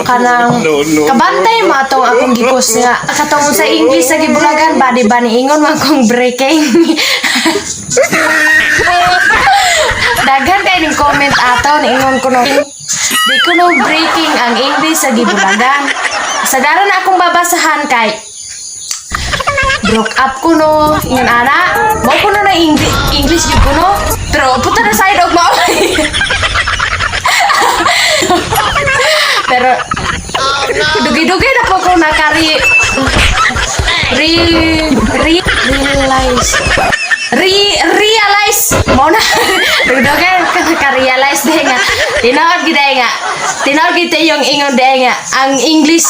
kanang kabantay mo atong akong gipos nga katong sa English sa gibulagan ba di ba niingon man kong breaking. Daghan kay ning comment ato niingon ko no. Di ko no breaking ang English sa gibulagan. Sagaran akong babasahan kay broke up ko no. Ingon ana, mo ko no na English gyud ko no. Pero puta na side og mao. Pero dugi-dugi na po ko nakari realize mo na dugi ka-realize din nga tinawag kita yung ingon din nga ang English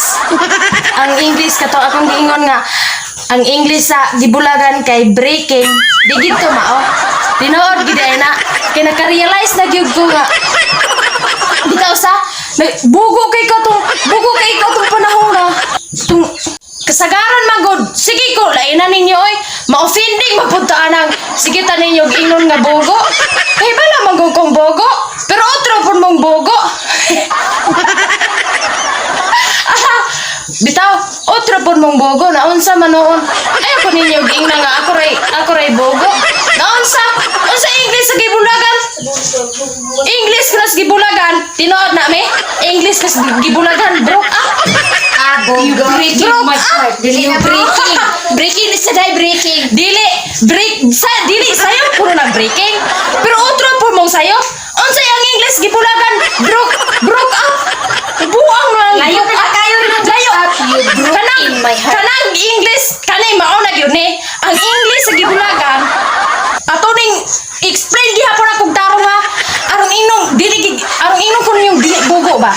kato akong giingon nga ang English sa gibulagan kay breaking di gito mao tinawag gid na kay naka-realize na gyud ko nga bitaw sa bugo kay ko tong panahon na tung kasagaran magod sige ko lainan ninyo oy ma-offending mapuntaan ang sige ta ninyo ingon nga bogo kay bala magod kong bogo pero otro pun mong bogo. Bitaw otro pun mong bogo na unsa man noon ay ako ninyo giingna nga ako ray bogo na unsa English sa gibulagan English kas gibulagan tinuod na mi English kas gibulagan broke up bogo breaking my heart dili breaking is saday breaking dili sayo puro na breaking pero otro po mong sayo unsa ang English gibulagan broke up buang na layo kanang English kanay mao na gyud ni ang English sa gibulagan ato ning explain gihapon akong tarong ha arong inong ko yung dili bugo ba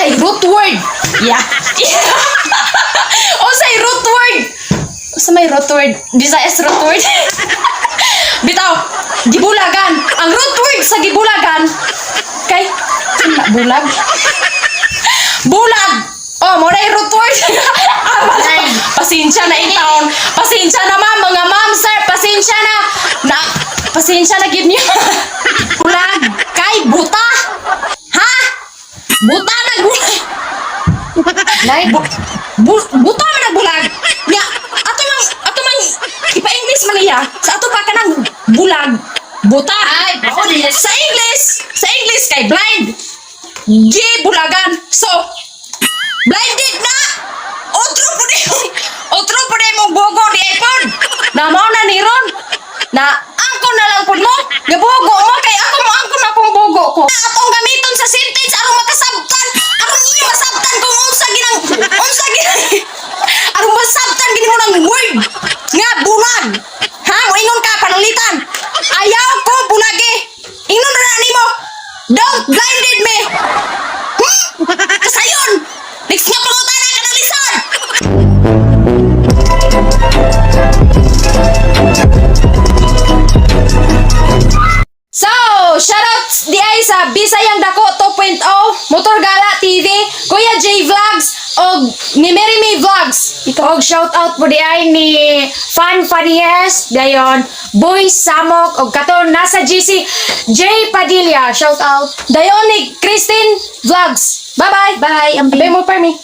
ay root word yeah. Say root word sa may root word Visayas root word bitaw gibulagan ang root word sa gibulagan kay bulag oh mo na root word. Pasensya na itaon pasensya na mga ma'am sir pasensya na gid niyo. Bulag kay buta ha buta na bulag buta man nagbulag nya ato man ipa-English man iya sa ato pa kanang bulag buta ay sa English kay blind gibulagan so blinded na otro po mong bogo di iPod na mo na niron na angko na lang po mo nga bogo mo kay ako mo angko na pong bogo ko atong gamiton sa sentence arong makasabtan arong iyo masabtan kung unsa ginang arong masabtan gini mo ng word nga bulag ha mo ingon ka panalitan ayaw ko bulagi ingon na nimo don't blinded me kasayon next nga pulutan na kanalisan. So, shoutouts di ay sa Bisayang Dako 2.0, Motor Gala TV, Kuya J Vlogs, o ni Mary May Vlogs. Ito og shoutout po di ay ni Fan Farias, dayon Boy Samok, og katon nasa GC J Padilla, shoutout. Dayon ni Christine Vlogs. Bye-bye. Bye. Ambi mo per me.